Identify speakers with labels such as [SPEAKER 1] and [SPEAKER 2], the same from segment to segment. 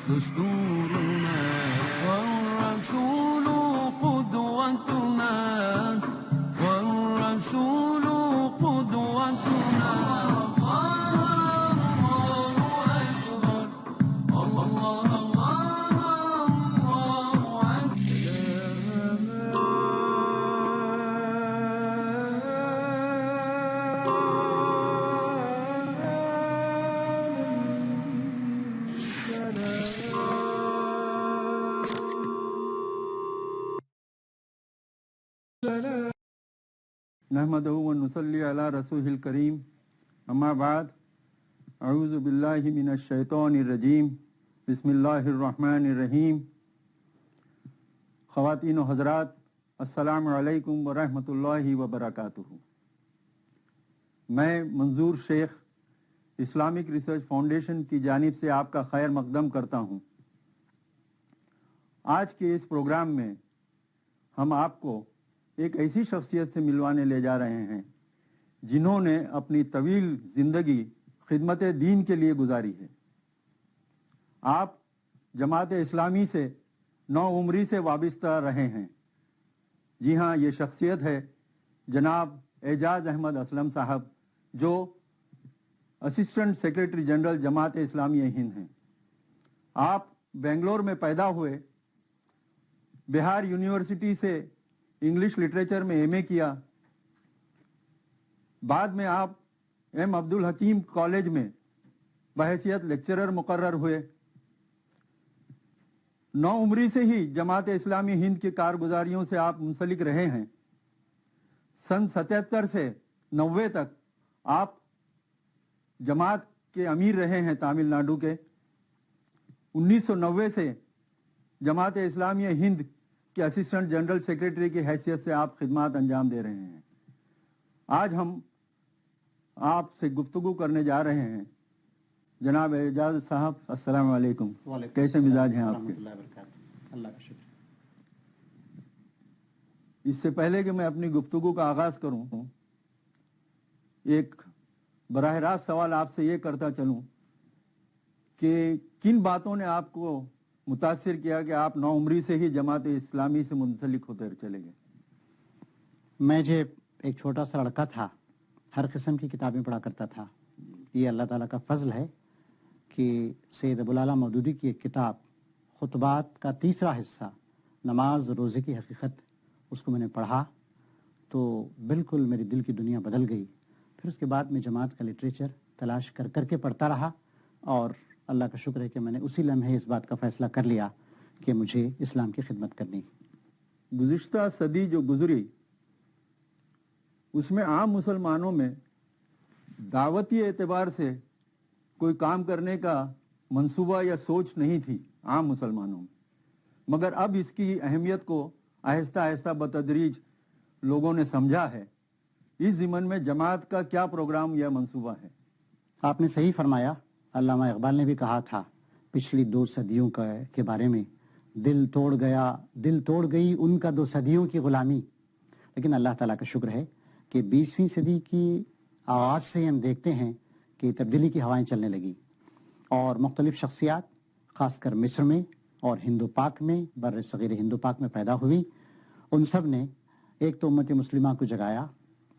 [SPEAKER 1] دستورنا والرسول قدوتنا والرسول قدوتنا
[SPEAKER 2] نحمدہ و نصلی علی رسولہ الکریم اما بعد اعوذ باللہ من الشیطان الرجیم بسم اللہ الرحمن الرحیم. خواتین و حضرات، السلام علیکم ورحمۃ اللہ وبرکاتہ. میں منظور شیخ اسلامک ریسرچ فاؤنڈیشن کی جانب سے آپ کا خیر مقدم کرتا ہوں. آج کے اس پروگرام میں ہم آپ کو ایک ایسی شخصیت سے ملوانے لے جا رہے ہیں جنہوں نے اپنی طویل زندگی خدمت دین کے لیے گزاری ہے. آپ جماعت اسلامی سے نو عمری سے وابستہ رہے ہیں. جی ہاں، یہ شخصیت ہے جناب اعجاز احمد اسلم صاحب، جو assistant secretary general Jamaat Islami Hind ہیں. آپ بنگلور میں پیدا ہوئے، بہار یونیورسٹی سے انگلش لٹریچر میں ایم اے کیا. بعد میں آپ ایم عبدالحکیم کالج میں بحیثیت لیکچرر مقرر ہوئے. نو عمری سے ہی جماعت اسلامی ہند کی کارگزاریوں سے آپ منسلک رہے ہیں. سن 77 سے 90 تک آپ جماعت کے امیر رہے ہیں تامل ناڈو کے. 1990 سے جماعت اسلامی ہند کے اسسٹنٹ جنرل سیکریٹری کی حیثیت سے آپ خدمات انجام دے رہے ہیں. آج ہم آپ سے گفتگو کرنے جا رہے ہیں. جناب اعجاز صاحب، السلام علیکم. کیسے مزاج ہیں آپ کے؟
[SPEAKER 3] اللہ کا شکر.
[SPEAKER 2] اس سے پہلے کہ میں اپنی گفتگو کا آغاز کروں، ایک براہ راست سوال آپ سے یہ کرتا چلوں کہ کن باتوں نے آپ کو متاثر کیا کہ آپ نو عمری سے ہی جماعت اسلامی سے منسلک ہوتے چلے گئے؟
[SPEAKER 3] میں جب ایک چھوٹا سا لڑکا تھا، ہر قسم کی کتابیں پڑھا کرتا تھا. یہ اللہ تعالیٰ کا فضل ہے کہ سید ابوالعلا مودودی کی ایک کتاب خطبات کا تیسرا حصہ، نماز روزے کی حقیقت، اس کو میں نے پڑھا تو بالکل میری دل کی دنیا بدل گئی. پھر اس کے بعد میں جماعت کا لٹریچر تلاش کر کر کے پڑھتا رہا، اور اللہ کا شکر ہے کہ میں نے اسی لمحے اس بات کا فیصلہ کر لیا کہ مجھے اسلام کی خدمت کرنی.
[SPEAKER 2] گزشتہ صدی جو گزری، اس میں عام مسلمانوں میں دعوتی اعتبار سے کوئی کام کرنے کا منصوبہ یا سوچ نہیں تھی عام مسلمانوں میں. مگر اب اس کی اہمیت کو آہستہ آہستہ بتدریج لوگوں نے سمجھا ہے. اس ضمن میں جماعت کا کیا پروگرام یا منصوبہ ہے؟
[SPEAKER 3] آپ نے صحیح فرمایا. علامہ اقبال نے بھی کہا تھا پچھلی 2 صدیوں کے بارے میں، دل توڑ گئی ان کا 2 صدیوں کی غلامی. لیکن اللہ تعالیٰ کا شکر ہے کہ 20ویں صدی کی آغاز سے ہم دیکھتے ہیں کہ تبدیلی کی ہوائیں چلنے لگی، اور مختلف شخصیات خاص کر مصر میں اور ہندو پاک میں، بر صغیر ہندو پاک میں پیدا ہوئی. ان سب نے ایک تو امت مسلمہ کو جگایا.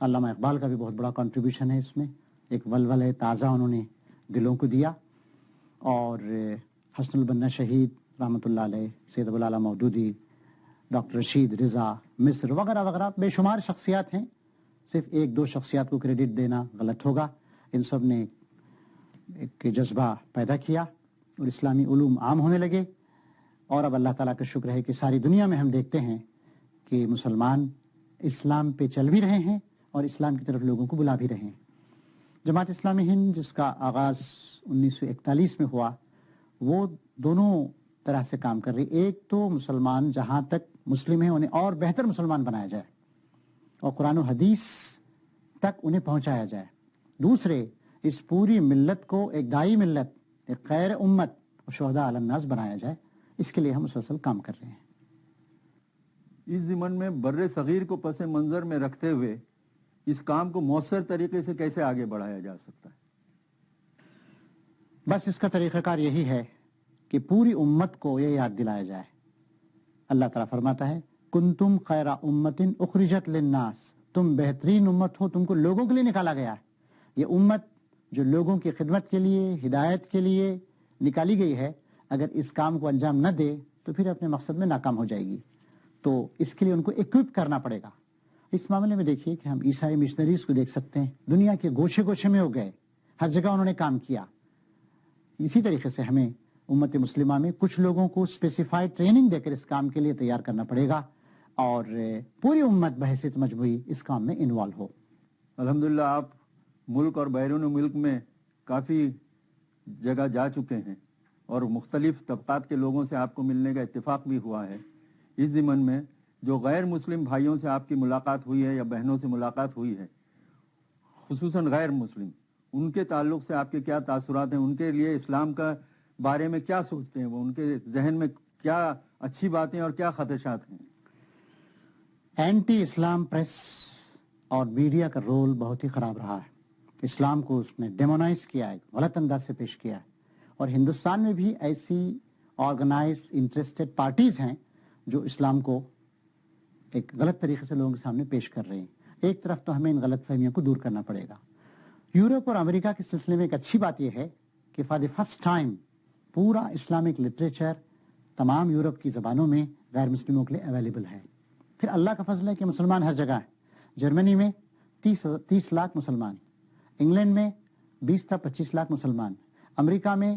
[SPEAKER 3] علامہ اقبال کا بھی بہت بڑا کنٹریبیوشن ہے اس میں. ایک ولولہ تازہ انہوں نے دلوں کو دیا. اور حسن البنا شہید رحمۃ اللہ علیہ، سید ابوالعلا مودودی، ڈاکٹر رشید رضا مصر وغیرہ وغیرہ بے شمار شخصیات ہیں. صرف 1-2 شخصیات کو کریڈٹ دینا غلط ہوگا. ان سب نے ایک جذبہ پیدا کیا اور اسلامی علوم عام ہونے لگے. اور اب اللہ تعالیٰ کا شکر ہے کہ ساری دنیا میں ہم دیکھتے ہیں کہ مسلمان اسلام پہ چل بھی رہے ہیں اور اسلام کی طرف لوگوں کو بلا بھی رہے ہیں. جماعت اسلامی ہند جس کا آغاز 1941 میں ہوا، وہ دونوں طرح سے کام کر رہی. ایک تو مسلمان جہاں تک مسلم ہیں انہیں اور بہتر مسلمان بنایا جائے اور قرآن و حدیث تک انہیں پہنچایا جائے. دوسرے، اس پوری ملت کو ایک دائی ملت، ایک خیر امت اور شہداء علی الناس بنایا جائے. اس کے لیے ہم مسلسل کام کر رہے ہیں.
[SPEAKER 2] اس ضمن میں بر صغیر کو پس منظر میں رکھتے ہوئے اس کام کو مؤثر طریقے سے کیسے آگے بڑھایا جا سکتا ہے؟
[SPEAKER 3] بس اس کا طریقہ کار یہی ہے کہ پوری امت کو یہ یاد دلایا جائے. اللہ تعالیٰ فرماتا ہے کنتم خیر امت اخرجت للناس، تم بہترین امت ہو، تم کو لوگوں کے لیے نکالا گیا ہے. یہ امت جو لوگوں کی خدمت کے لیے، ہدایت کے لیے نکالی گئی ہے، اگر اس کام کو انجام نہ دے تو پھر اپنے مقصد میں ناکام ہو جائے گی. تو اس کے لیے ان کو ایکوپ کرنا پڑے گا. اس معاملے میں دیکھیے کہ ہم عیسائی مشنریز کو دیکھ سکتے ہیں، دنیا کے گوشے گوشے میں ہو گئے، ہر جگہ انہوں نے کام کیا. اسی طریقے سے ہمیں امت مسلمہ میں کچھ لوگوں کو اسپیسیفائڈ ٹریننگ دے کر اس کام کے لیے تیار کرنا پڑے گا اور پوری امت بحیثیت مجموعی اس کام میں انوالو ہو.
[SPEAKER 2] الحمدللہ آپ ملک اور بیرون ملک میں کافی جگہ جا چکے ہیں اور مختلف طبقات کے لوگوں سے آپ کو ملنے کا اتفاق بھی ہوا ہے. اس ضمن میں جو غیر مسلم بھائیوں سے آپ کی ملاقات ہوئی ہے یا بہنوں سے ملاقات ہوئی ہے، خصوصاً غیر مسلم، ان کے تعلق سے آپ کے کیا تاثرات ہیں؟ ان کے لیے اسلام کا بارے میں کیا سوچتے ہیں وہ؟ ان کے ذہن میں کیا اچھی باتیں اور کیا خدشات ہیں؟
[SPEAKER 3] اینٹی اسلام پریس اور میڈیا کا رول بہت ہی خراب رہا ہے. اسلام کو اس نے ڈیمونائز کیا ہے، غلط انداز سے پیش کیا ہے. اور ہندوستان میں بھی ایسی آرگنائز انٹرسٹڈ پارٹیز ہیں جو اسلام کو ایک غلط طریقے سے لوگوں کے سامنے پیش کر رہے ہیں. ایک طرف تو ہمیں ان غلط فہمیوں کو دور کرنا پڑے گا. یورپ اور امریکہ کے سلسلے میں ایک اچھی بات یہ ہے کہ فار دی فرسٹ ٹائم پورا اسلامک لٹریچر تمام یورپ کی زبانوں میں غیر مسلموں کے لیے اویلیبل ہے. پھر اللہ کا فضل ہے کہ مسلمان ہر جگہ ہیں. جرمنی میں 30 لاکھ مسلمان، انگلینڈ میں 20 تا 25 لاکھ مسلمان، امریکہ میں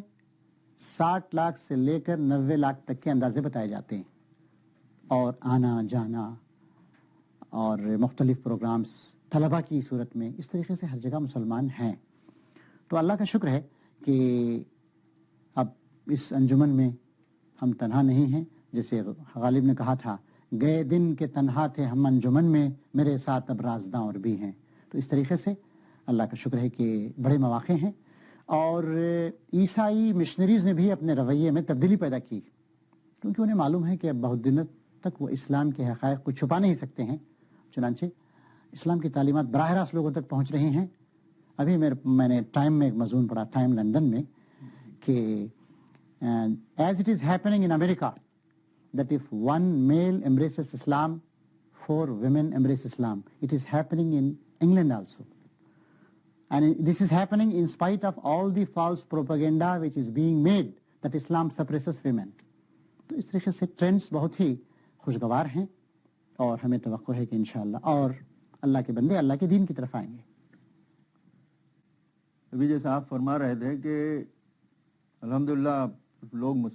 [SPEAKER 3] 60 لاکھ سے لے کر 90 لاکھ تک کے اندازے بتائے جاتے ہیں. اور آنا جانا اور مختلف پروگرامز طلبہ کی صورت میں اس طریقے سے ہر جگہ مسلمان ہیں. تو اللہ کا شکر ہے کہ اب اس انجمن میں ہم تنہا نہیں ہیں. جیسے غالب نے کہا تھا گئے دن کے تنہا تھے ہم انجمن میں، میرے ساتھ اب رازداں اور بھی ہیں. تو اس طریقے سے اللہ کا شکر ہے کہ بڑے مواقع ہیں. اور عیسائی مشنریز نے بھی اپنے رویے میں تبدیلی پیدا کی، کیونکہ انہیں معلوم ہے کہ اب بہت دنوں تک وہ اسلام کے حقائق کو چھپا نہیں سکتے ہیں. چنانچہ اسلام کی تعلیمات براہ راست لوگوں تک پہنچ رہی ہیں. ابھی میں نے ٹائم میں ایک مضمون پڑھا، ٹائم لندن میں، کہ as it is happening in America that if one male embraces Islam, 4 women embrace Islam. It is happening in England also. And this is happening in spite of all the false propaganda which is being made that Islam suppresses women. تو اس طریقے سے trends بہت ہی خوشگوار ہیں اور ہمیں توقع ہے کہ انشاءاللہ اور اللہ کے بندے اللہ کے دین کی طرف آئیں گے.
[SPEAKER 2] ابھی جیسا آپ فرما رہے تھے کہ الحمدللہ لوگ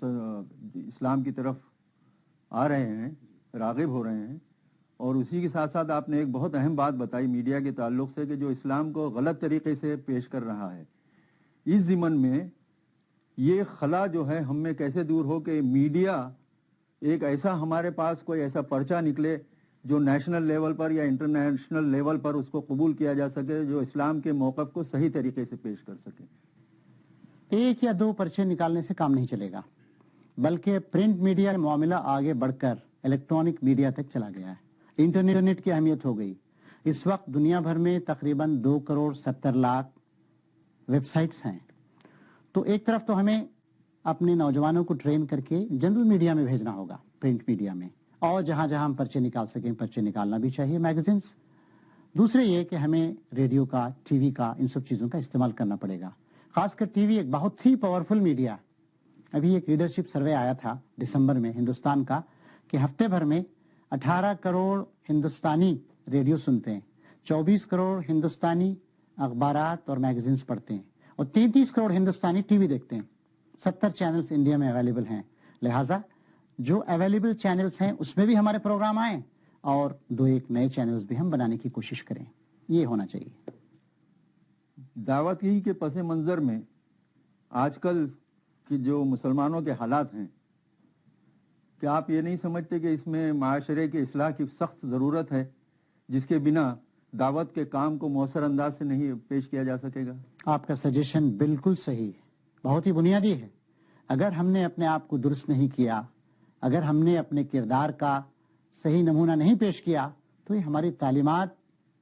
[SPEAKER 2] اسلام کی طرف آ رہے ہیں، راغب ہو رہے ہیں، اور اسی کے ساتھ ساتھ آپ نے ایک بہت اہم بات بتائی میڈیا کے تعلق سے کہ جو اسلام کو غلط طریقے سے پیش کر رہا ہے. اس ضمن میں یہ خلا جو ہے ہم میں کیسے دور ہو کہ میڈیا ایک ایسا ہمارے پاس کوئی ایسا پرچہ نکلے جو نیشنل لیول پر یا انٹرنیشنل لیول پر اس کو قبول کیا جا سکے، جو اسلام کے موقف کو صحیح طریقے سے پیش کر سکے.
[SPEAKER 3] 1 یا 2 پرچے نکالنے سے کام نہیں چلے گا، بلکہ پرنٹ میڈیا کا معاملہ آگے بڑھ کر الیکٹرانک میڈیا تک چلا گیا ہے. انٹرنیٹ کی اہمیت ہو گئی. اس وقت دنیا بھر میں تقریباً 2 کروڑ 70 لاکھ ویب سائٹس ہیں. تو ایک طرف تو ہمیں اپنے نوجوانوں کو ٹرین کر کے جنرل میڈیا میں بھیجنا ہوگا، پرنٹ میڈیا میں، اور جہاں جہاں ہم پرچے نکال سکیں پرچے نکالنا بھی چاہیے، میگزینس. دوسرے یہ کہ ہمیں ریڈیو کا، ٹی وی کا، ان سب چیزوں کا استعمال کرنا پڑے گا. خاص کر ٹی وی ایک بہت ہی پاورفل میڈیا ہے. ابھی ایک لیڈرشپ سروے آیا تھا دسمبر میں ہندوستان کا کہ ہفتے بھر میں 18 کروڑ ہندوستانی ریڈیو سنتے ہیں، 24 کروڑ ہندوستانی اخبارات اور میگزینس پڑھتے ہیں، اور 33 کروڑ ہندوستانی ٹی وی دیکھتے ہیں. 70 چینلز انڈیا میں اویلیبل ہیں. لہٰذا جو اویلیبل چینلز ہیں اس میں بھی ہمارے پروگرام آئیں اور 2-1 نئے چینلز بھی ہم بنانے کی کوشش کریں. یہ ہونا چاہیے.
[SPEAKER 2] دعوت ہی کے پس منظر میں آج کل کہ جو مسلمانوں کے حالات ہیں، کیا آپ یہ نہیں سمجھتے کہ اس میں معاشرے کی اصلاح کی سخت ضرورت ہے، جس کے بنا دعوت کے کام کو مؤثر انداز سے نہیں پیش کیا جا سکے گا؟
[SPEAKER 3] آپ کا سجیشن بالکل صحیح ہے، بہت ہی بنیادی ہے. اگر ہم نے اپنے آپ کو درست نہیں کیا، اگر ہم نے اپنے کردار کا صحیح نمونہ نہیں پیش کیا، تو یہ ہماری تعلیمات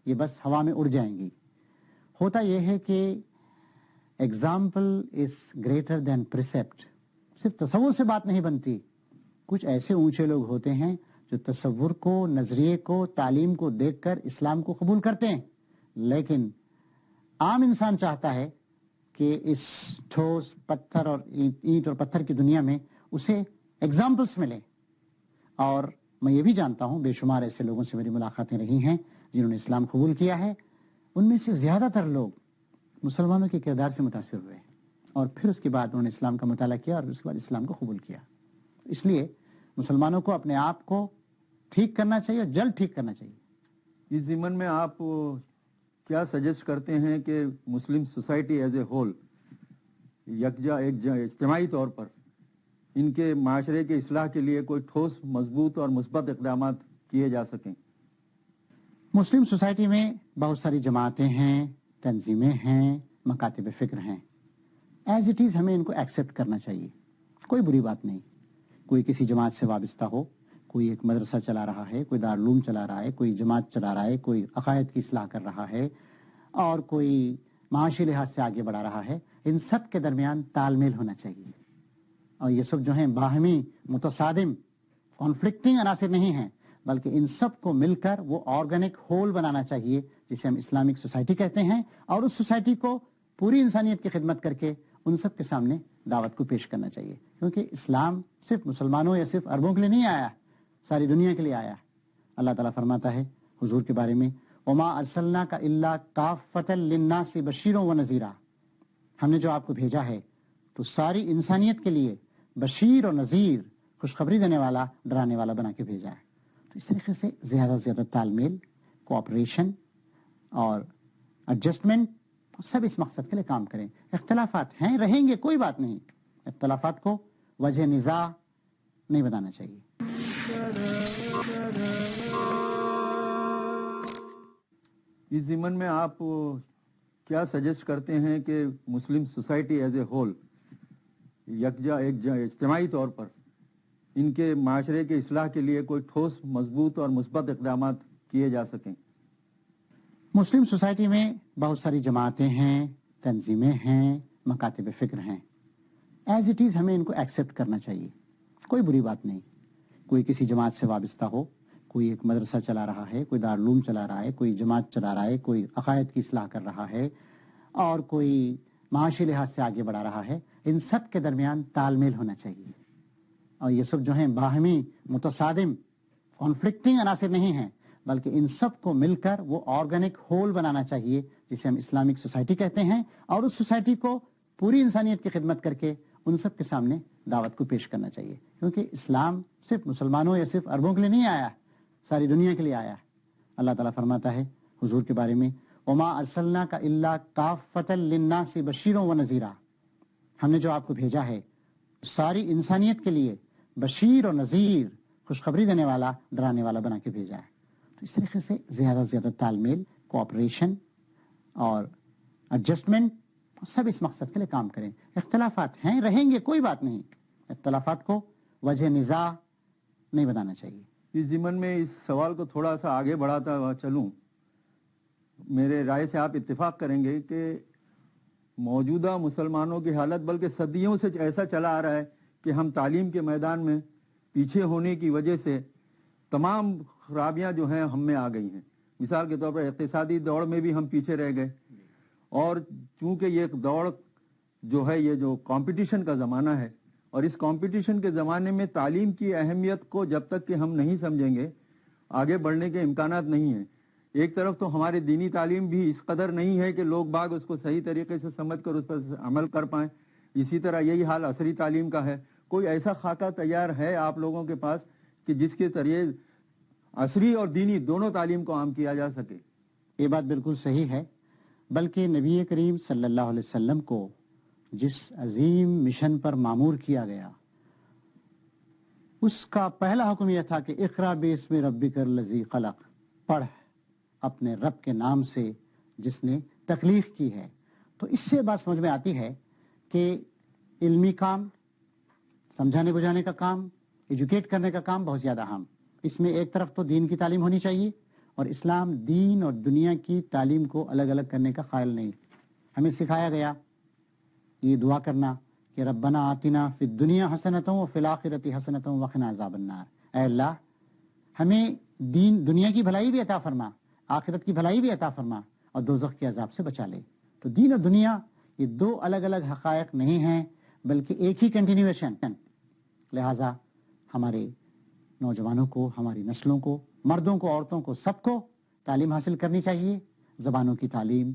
[SPEAKER 3] یہ بس ہوا میں اڑ جائیں گی. ہوتا یہ ہے کہ ایگزامپل از گریٹر دین پریسیپٹ، صرف تصور سے بات نہیں بنتی. کچھ ایسے اونچے لوگ ہوتے ہیں جو تصور کو، نظریے کو، تعلیم کو دیکھ کر اسلام کو قبول کرتے ہیں، لیکن عام انسان چاہتا ہے کہ اس ٹھوس پتھر اور اینٹ اور پتھر کی دنیا میں اسے ایگزامپلس ملیں. اور میں یہ بھی جانتا ہوں، بے شمار ایسے لوگوں سے میری ملاقاتیں رہی ہیں جنہوں نے اسلام قبول کیا ہے. ان میں سے زیادہ تر لوگ مسلمانوں کے کردار سے متاثر ہوئے اور پھر اس کے بعد انہوں نے اسلام کا مطالعہ کیا اور اس کے بعد اسلام کو قبول کیا. اس لیے مسلمانوں کو اپنے آپ کو ٹھیک کرنا چاہیے اور جلد ٹھیک کرنا چاہیے.
[SPEAKER 2] اس ضمن میں آپ کیا سجیسٹ کرتے ہیں کہ Muslim society as a whole یکجا اجتماعی طور پر ان کے معاشرے کے اصلاح کے لیے کوئی ٹھوس، مضبوط اور مثبت اقدامات کیے جا سکیں؟
[SPEAKER 3] مسلم سوسائٹی میں بہت ساری جماعتیں ہیں، تنظیمیں ہیں، مکاتب فکر ہیں. ایز اٹ از ہمیں ان کو ایکسیپٹ کرنا چاہیے، کوئی بری بات نہیں. کوئی کسی جماعت سے وابستہ ہو، کوئی ایک مدرسہ چلا رہا ہے، کوئی دارالعلوم چلا رہا ہے، کوئی جماعت چلا رہا ہے، کوئی عقائد کی اصلاح کر رہا ہے اور کوئی معاشی لحاظ سے آگے بڑھا رہا ہے. ان سب کے درمیان تال میل ہونا چاہیے اور یہ سب جو ہیں باہمی متصادم کانفلکٹنگ عناصر نہیں ہیں، بلکہ ان سب کو مل کر وہ آرگینک ہول بنانا چاہیے جسے ہم اسلامک سوسائٹی کہتے ہیں. اور اس سوسائٹی کو پوری انسانیت کی خدمت کر کے ان سب کے سامنے دعوت کو پیش کرنا چاہیے، کیونکہ اسلام صرف مسلمانوں یا صرف عربوں کے لیے نہیں آیا، ساری دنیا کے لیے آیا. اللہ تعالیٰ فرماتا ہے حضور کے بارے میں، وما ارسلناک الا کافۃ للناس بشیرا ونذیرا، ہم نے جو آپ کو بھیجا ہے تو ساری انسانیت کے لیے بشیر اور نذیر، خوشخبری دینے والا، ڈرانے والا بنا کے بھیجا ہے. تو اس طریقے سے زیادہ سے زیادہ تال میل، کوآپریشن اور ایڈجسٹمنٹ، سب اس مقصد کے لیے کام کریں. اختلافات ہیں، رہیں گے، کوئی بات نہیں. اختلافات کو وجہ نزاع نہیں بنانا چاہیے.
[SPEAKER 2] اس ضمن میں آپ کیا سجیسٹ کرتے ہیں کہ Muslim society as a whole یکجا اجتماعی طور پر ان کے معاشرے کے اصلاح کے لیے کوئی ٹھوس، مضبوط اور مثبت اقدامات کیے جا سکیں؟
[SPEAKER 3] مسلم سوسائٹی میں بہت ساری جماعتیں ہیں، تنظیمیں ہیں، مکاتب فکر ہیں. ایز اٹ از ہمیں ان کو ایکسیپٹ کرنا چاہیے، کوئی بری بات نہیں. کوئی کسی جماعت سے وابستہ ہو، کوئی ایک مدرسہ چلا رہا ہے، کوئی دارالعلوم چلا رہا ہے، کوئی جماعت چلا رہا ہے، کوئی عقائد کی اصلاح کر رہا ہے اور کوئی معاشی لحاظ سے آگے بڑھا رہا ہے. ان سب کے درمیان تال میل ہونا چاہیے اور یہ سب جو ہیں باہمی متصادم کانفلکٹنگ عناصر نہیں ہیں، بلکہ ان سب کو مل کر وہ آرگینک ہول بنانا چاہیے جسے ہم اسلامک سوسائٹی کہتے ہیں. اور اس سوسائٹی کو پوری انسانیت کی خدمت کر کے ان سب کے سامنے دعوت کو پیش کرنا چاہیے، کیونکہ اسلام صرف مسلمانوں یا صرف عربوں کے لیے نہیں آیا، ساری دنیا کے لیے آیا. اللہ تعالیٰ فرماتا ہے حضور کے بارے میں، وما ارسلناک الا کافۃ للناس بشیرا ونذیرا، ہم نے جو آپ کو بھیجا ہے ساری انسانیت کے لیے بشیر اور نذیر، خوشخبری دینے والا، ڈرانے والا بنا کے بھیجا ہے. تو اس طریقے سے زیادہ سے زیادہ تال میل، کوآپریشن اور ایڈجسٹمنٹ، سب اس مقصد کے لیے کام کریں. اختلافات ہیں، رہیں گے، کوئی بات نہیں. اختلافات کو وجہ نزاع نہیں بنانا چاہیے.
[SPEAKER 2] اس ضمن میں اس سوال کو تھوڑا سا آگے بڑھاتا ہوا چلوں، میرے رائے سے آپ اتفاق کریں گے کہ موجودہ مسلمانوں کی حالت بلکہ صدیوں سے ایسا چلا آ رہا ہے کہ ہم تعلیم کے میدان میں پیچھے ہونے کی وجہ سے تمام خرابیاں جو ہیں ہم میں آ گئی ہیں. مثال کے طور پر اقتصادی دوڑ میں بھی ہم پیچھے رہ گئے، اور چونکہ یہ دوڑ جو ہے، یہ جو کمپٹیشن کا زمانہ ہے، اور اس کمپٹیشن کے زمانے میں تعلیم کی اہمیت کو جب تک کہ ہم نہیں سمجھیں گے آگے بڑھنے کے امکانات نہیں ہیں. ایک طرف تو ہماری دینی تعلیم بھی اس قدر نہیں ہے کہ لوگ باغ اس کو صحیح طریقے سے سمجھ کر اس پر عمل کر پائیں. اسی طرح یہی حال عصری تعلیم کا ہے. کوئی ایسا خاکہ تیار ہے آپ لوگوں کے پاس کہ جس کے ذریعے عصری اور دینی دونوں تعلیم کو عام کیا جا سکے؟
[SPEAKER 3] یہ بات بالکل صحیح ہے، بلکہ نبی کریم صلی اللہ علیہ وسلم کو جس عظیم مشن پر مامور کیا گیا اس کا پہلا حکم یہ تھا کہ اقرا باسم ربک الذی خلق، پڑھ اپنے رب کے نام سے جس نے تخلیق کی ہے. تو اس سے بات سمجھ میں آتی ہے کہ علمی کام، سمجھانے بجھانے کا کام، ایجوکیٹ کرنے کا کام بہت زیادہ اہم. اس میں ایک طرف تو دین کی تعلیم ہونی چاہیے، اور اسلام دین اور دنیا کی تعلیم کو الگ الگ کرنے کا قائل نہیں. ہمیں سکھایا گیا یہ دعا کرنا، کہ ربنا آتنا فی الدنیا حسنۃ وفی الآخرۃ حسنۃ وقنا عذاب النار، اے اللہ ہمیں دنیا کی بھلائی بھی عطا فرما، آخرت کی بھلائی بھی عطا فرما، اور دوزخ کے عذاب سے بچا لے۔ تو دین اور دنیا یہ دو الگ الگ حقائق نہیں ہیں بلکہ ایک ہی کنٹینیویشن۔ لہٰذا ہمارے نوجوانوں کو، ہماری نسلوں کو، مردوں کو، عورتوں کو، سب کو تعلیم حاصل کرنی چاہیے، زبانوں کی تعلیم،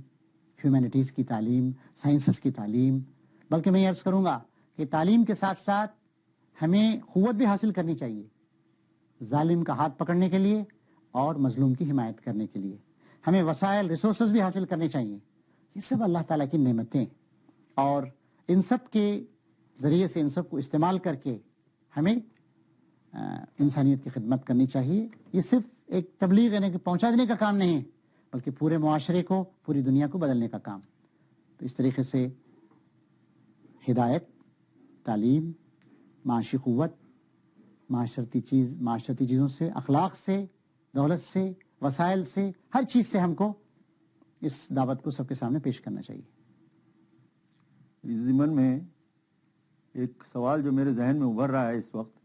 [SPEAKER 3] ہیومینٹیز کی تعلیم، سائنسز کی تعلیم، بلکہ میں یہ عرض کروں گا کہ تعلیم کے ساتھ ساتھ ہمیں قوت بھی حاصل کرنی چاہیے، ظالم کا ہاتھ پکڑنے کے لیے اور مظلوم کی حمایت کرنے کے لیے ہمیں وسائل، ریسورسز بھی حاصل کرنے چاہیے۔ یہ سب اللہ تعالیٰ کی نعمتیں، اور ان سب کے ذریعے سے ان سب کو استعمال کر کے ہمیں انسانیت کی خدمت کرنی چاہیے۔ یہ صرف ایک تبلیغ یعنی کہ پہنچا دینے کا کام نہیں ہے، بلکہ پورے معاشرے کو، پوری دنیا کو بدلنے کا کام۔ تو اس طریقے سے ہدایت، تعلیم، معاشی قوت، معاشرتی چیزوں سے، اخلاق سے، دولت سے، وسائل سے، ہر چیز سے ہم کو اس دعوت کو سب کے سامنے پیش کرنا چاہیے۔
[SPEAKER 2] اس ضمن میں ایک سوال جو میرے ذہن میں ابھر رہا ہے اس وقت،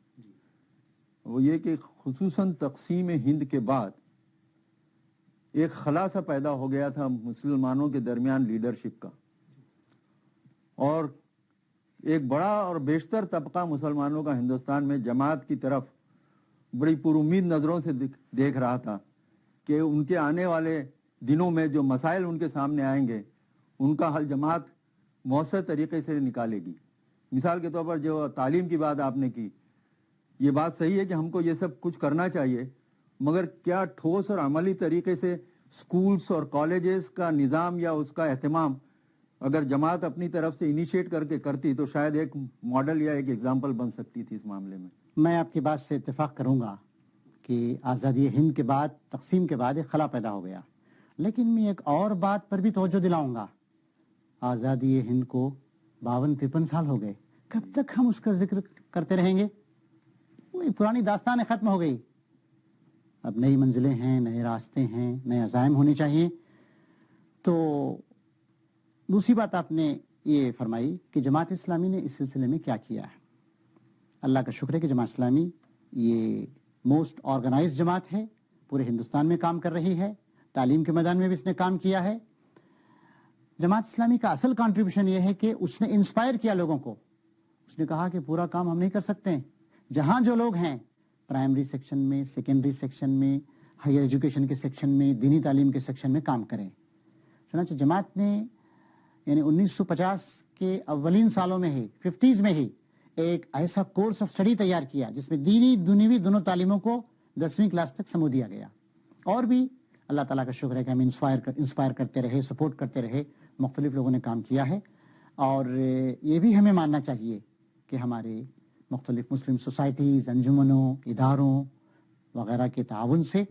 [SPEAKER 2] وہ یہ کہ خصوصاً تقسیم ہند کے بعد ایک خلا سا پیدا ہو گیا تھا مسلمانوں کے درمیان لیڈرشپ کا، اور ایک بڑا اور بیشتر طبقہ مسلمانوں کا ہندوستان میں جماعت کی طرف بڑی پر امید نظروں سے دیکھ رہا تھا کہ ان کے آنے والے دنوں میں جو مسائل ان کے سامنے آئیں گے ان کا حل جماعت مؤثر طریقے سے نکالے گی۔ مثال کے طور پر جو تعلیم کی بات آپ نے کی، یہ بات صحیح ہے کہ ہم کو یہ سب کچھ کرنا چاہیے، مگر کیا ٹھوس اور عملی طریقے سے سکولز اور کالجز کا نظام یا اس کا اہتمام اگر جماعت اپنی طرف سے انیشیٹ کر کے کرتی تو شاید ایک ماڈل یا ایک ایگزامپل بن سکتی تھی اس معاملے میں۔
[SPEAKER 3] میں آپ کی بات سے اتفاق کروں گا کہ آزادی ہند کے بعد، تقسیم کے بعد ایک خلا پیدا ہو گیا، لیکن میں ایک اور بات پر بھی توجہ دلاؤں گا۔ آزادی ہند کو 52-53 سال ہو گئے، کب تک ہم اس کا ذکر کرتے رہیں گے؟ وہی پرانی داستانیں ختم ہو گئی۔ اب نئی منزلیں ہیں، نئے راستے ہیں، نئے عزائم ہونے چاہیے۔ تو دوسری بات آپ نے یہ فرمائی کہ جماعت اسلامی نے اس سلسلے میں کیا کیا ہے۔ اللہ کا شکر ہے کہ جماعت اسلامی یہ موسٹ آرگنائزڈ جماعت ہے، پورے ہندوستان میں کام کر رہی ہے، تعلیم کے میدان میں بھی اس نے کام کیا ہے۔ جماعت اسلامی کا اصل کنٹریبیوشن یہ ہے کہ اس نے انسپائر کیا لوگوں کو۔ اس نے کہا کہ پورا کام ہم نہیں کر سکتے، جہاں جو لوگ ہیں پرائمری سیکشن میں، سیکنڈری سیکشن میں، ہائر ایجوکیشن کے سیکشن میں، دینی تعلیم کے سیکشن میں کام کریں۔ چنانچہ جماعت نے یعنی 1950 کے اولین سالوں میں ہی، 50s میں ہی ایک ایسا کورس آف اسٹڈی تیار کیا جس میں دینی دنیوی دونوں تعلیموں کو 10ویں کلاس تک سمو دیا گیا۔ اور بھی اللہ تعالیٰ کا شکر ہے کہ ہم انسپائر کرتے رہے، سپورٹ کرتے رہے، مختلف لوگوں نے کام کیا ہے۔ اور یہ بھی ہمیں ماننا چاہیے کہ ہمارے مختلف مسلم سوسائٹیز، انجمنوں، اداروں وغیرہ کے تعاون سے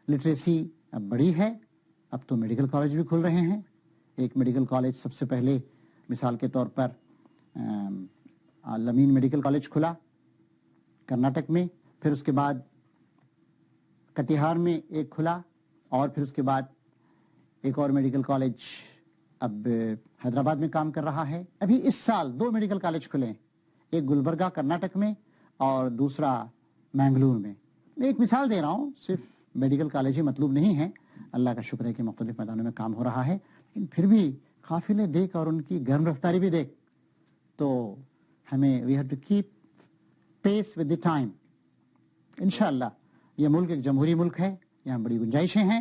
[SPEAKER 3] لٹریسی اب بڑی ہے۔ اب تو میڈیکل کالج بھی کھل رہے ہیں۔ ایک میڈیکل کالج سب سے پہلے مثال کے طور پر لمین میڈیکل کالج کھلا کرناٹک میں، پھر اس کے بعد کٹیہار میں ایک کھلا، اور پھر اس کے بعد ایک اور میڈیکل کالج اب حیدرآباد میں کام کر رہا ہے۔ ابھی اس سال 2 میڈیکل کالج کھلے ہیں، ایک گلبرگہ کرناٹک میں اور دوسرا مینگلور میں۔ میں ایک مثال دے رہا ہوں، صرف میڈیکل کالج ہی مطلوب نہیں ہے، اللہ کا شکر ہے کہ مختلف میدانوں میں کام ہو رہا ہے، لیکن پھر بھی قافلے دیکھ اور ان کی گرم رفتاری بھی دیکھ تو ہمیں we have to keep pace with the time. انشاءاللہ یہ ملک ایک جمہوری ملک ہے، یہاں بڑی گنجائشیں ہیں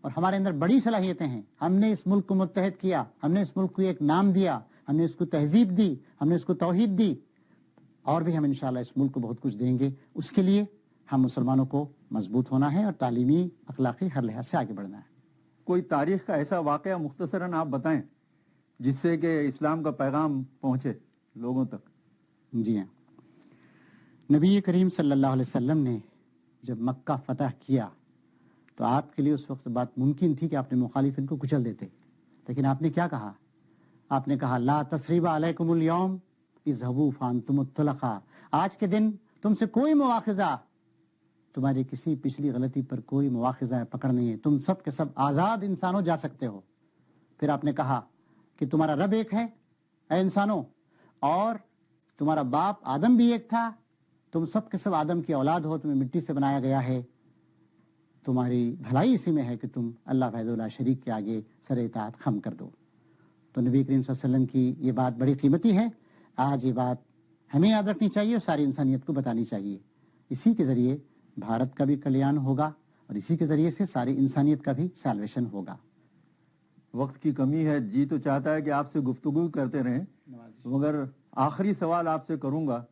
[SPEAKER 3] اور ہمارے اندر بڑی صلاحیتیں ہیں۔ ہم نے اس ملک کو متحد کیا، ہم نے اس ملک کو ایک نام دیا، ہم نے اس کو تہذیب دی، ہم نے اس کو توحید دی، اور بھی ہم انشاءاللہ اس ملک کو بہت کچھ دیں گے۔ اس کے لیے ہم مسلمانوں کو مضبوط ہونا ہے اور تعلیمی، اخلاقی ہر لحاظ سے آگے بڑھنا ہے۔
[SPEAKER 2] کوئی تاریخ کا ایسا واقعہ مختصراً آپ بتائیں جس سے کہ اسلام کا پیغام پہنچے لوگوں تک۔
[SPEAKER 3] جی ہاں، نبی کریم صلی اللہ علیہ وسلم نے جب مکہ فتح کیا تو آپ کے لیے اس وقت بات ممکن تھی کہ آپ نے مخالفین کو کچل دیتے، لیکن آپ نے کیا کہا؟ آپ نے کہا لا تثریب علیکم اليوم اذهبوا فانتم الطلقاء، آج کے دن تم سے کوئی مواخذہ، تمہاری کسی پچھلی غلطی پر کوئی مواخذہ پکڑ نہیں ہے، تم سب کے سب آزاد انسانوں جا سکتے ہو۔ پھر آپ نے کہا کہ تمہارا رب ایک ہے اے انسانوں، اور تمہارا باپ آدم بھی ایک تھا, تم سب کے سب آدم کی اولاد ہو, تمہیں مٹی سے بنایا گیا ہے, تمہاری بھلائی اسی میں ہے کہ تم اللہ وحدہ لا شریک کے آگے سر اطاعت خم کر دو. تو نبی کریم صلی اللہ علیہ وسلم کی یہ بات بڑی قیمتی ہے. آج یہ بات ہمیں یاد رکھنی چاہیے اور ساری انسانیت کو بتانی چاہیے. اسی کے ذریعے بھارت کا بھی کلیان ہوگا اور اسی کے ذریعے سے ساری انسانیت کا بھی سیلویشن ہوگا.
[SPEAKER 2] وقت کی کمی ہے, جی تو چاہتا ہے کہ آپ سے گفتگو کرتے رہیں, مگر آخری سوال آپ سے کروں گا,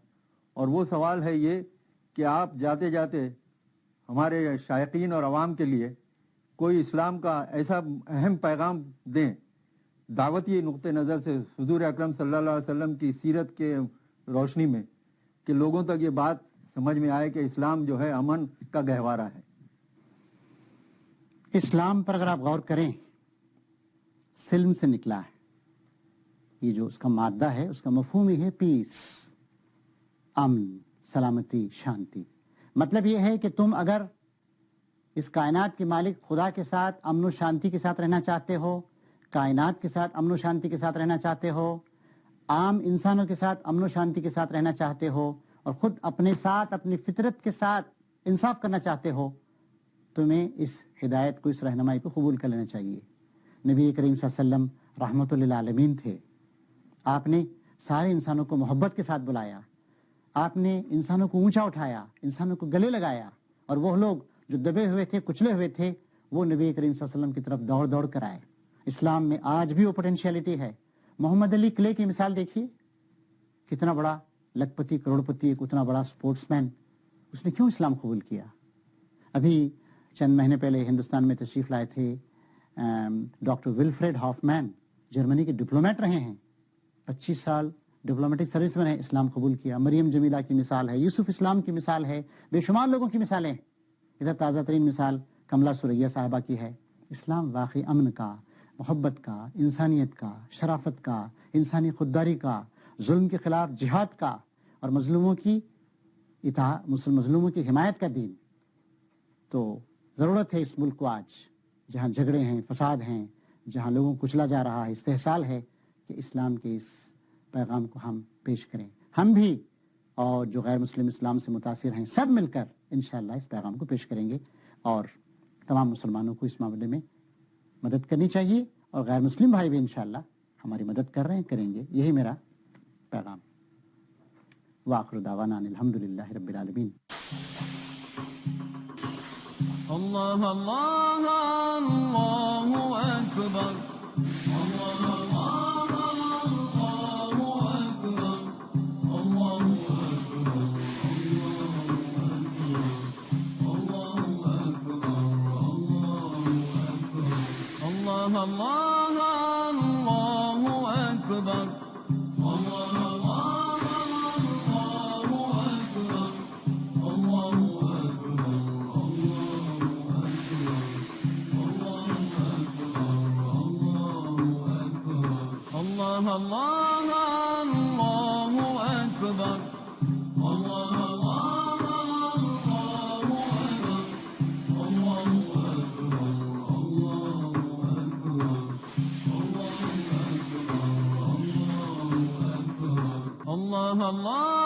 [SPEAKER 2] اور وہ سوال ہے یہ کہ آپ جاتے جاتے ہمارے شائقین اور عوام کے لیے کوئی اسلام کا ایسا اہم پیغام دیں دعوتی نقطہ نظر سے حضور اکرم صلی اللہ علیہ وسلم کی سیرت کے روشنی میں, کہ لوگوں تک یہ بات سمجھ میں آئے کہ اسلام جو ہے امن کا گہوارہ ہے.
[SPEAKER 3] اسلام پر اگر آپ غور کریں, سلم سے نکلا ہے. یہ جو اس کا مادہ ہے اس کا مفہوم ہی ہے پیس, امن, سلامتی, شانتی. مطلب یہ ہے کہ تم اگر اس کائنات کے مالک خدا کے ساتھ امن و شانتی کے ساتھ رہنا چاہتے ہو, کائنات کے ساتھ امن و شانتی کے ساتھ رہنا چاہتے ہو, عام انسانوں کے ساتھ امن و شانتی کے ساتھ رہنا چاہتے ہو, اور خود اپنے ساتھ اپنی فطرت کے ساتھ انصاف کرنا چاہتے ہو, تمہیں اس ہدایت کو, اس رہنمائی کو قبول کر لینا چاہیے. نبی کریم صلی اللہ علیہ وسلم رحمت للعالمین تھے. آپ نے سارے انسانوں کو محبت کے ساتھ بلایا, آپ نے انسانوں کو اونچا اٹھایا, انسانوں کو گلے لگایا, اور وہ لوگ جو دبے ہوئے تھے, کچلے ہوئے تھے, وہ نبی کریم صلی اللہ علیہ وسلم کی طرف دوڑ دوڑ کر آئے. اسلام میں آج بھی وہ پوٹینشیلٹی ہے. محمد علی کلے کی مثال دیکھیے, کتنا بڑا لکھپتی, کروڑ پتی, ایک اتنا بڑا سپورٹس مین, اس نے کیوں اسلام قبول کیا؟ ابھی چند مہینے پہلے ہندوستان میں تشریف لائے تھے ڈاکٹر ولفریڈ ہافمین, جرمنی کے ڈپلومیٹ رہے ہیں, 25 سال ڈپلومیٹک سروس میں رہے, اسلام قبول کیا. مریم جمیلہ کی مثال ہے, یوسف اسلام کی مثال ہے, بے شمار لوگوں کی مثالیں. ادھر تازہ ترین مثال کملا سریا صاحبہ کی ہے. اسلام واقعی امن کا, محبت کا, انسانیت کا, شرافت کا, انسانی خودداری کا, ظلم کے خلاف جہاد کا, اور مظلوموں کی مظلوموں کی حمایت کا دین. تو ضرورت ہے اس ملک کو آج, جہاں جھگڑے ہیں, فساد ہیں, جہاں لوگوں کو کچلا جا رہا ہے, استحصال ہے, کہ اسلام کے اس پیغام کو ہم پیش کریں. ہم بھی اور جو غیر مسلم اسلام سے متاثر ہیں, سب مل کر انشاءاللہ اس پیغام کو پیش کریں گے, اور تمام مسلمانوں کو اس معاملے میں مدد کرنی چاہیے, اور غیر مسلم بھائی بھی انشاءاللہ ہماری مدد کر رہے ہیں, کریں گے. یہی میرا پیغام. وآخر دعوانا الحمدللہ رب العالمین.
[SPEAKER 1] اللہ اللہ اللہ اکبر. اللہ اللہ اللہ اکبر. اللہ اکبر. اللہ اکبر. اللہ اللہ اللہ اکبر. اللہ اللہ اللہ اکبر. اللہ اللہ اللہ اکبر. اللہ اللہ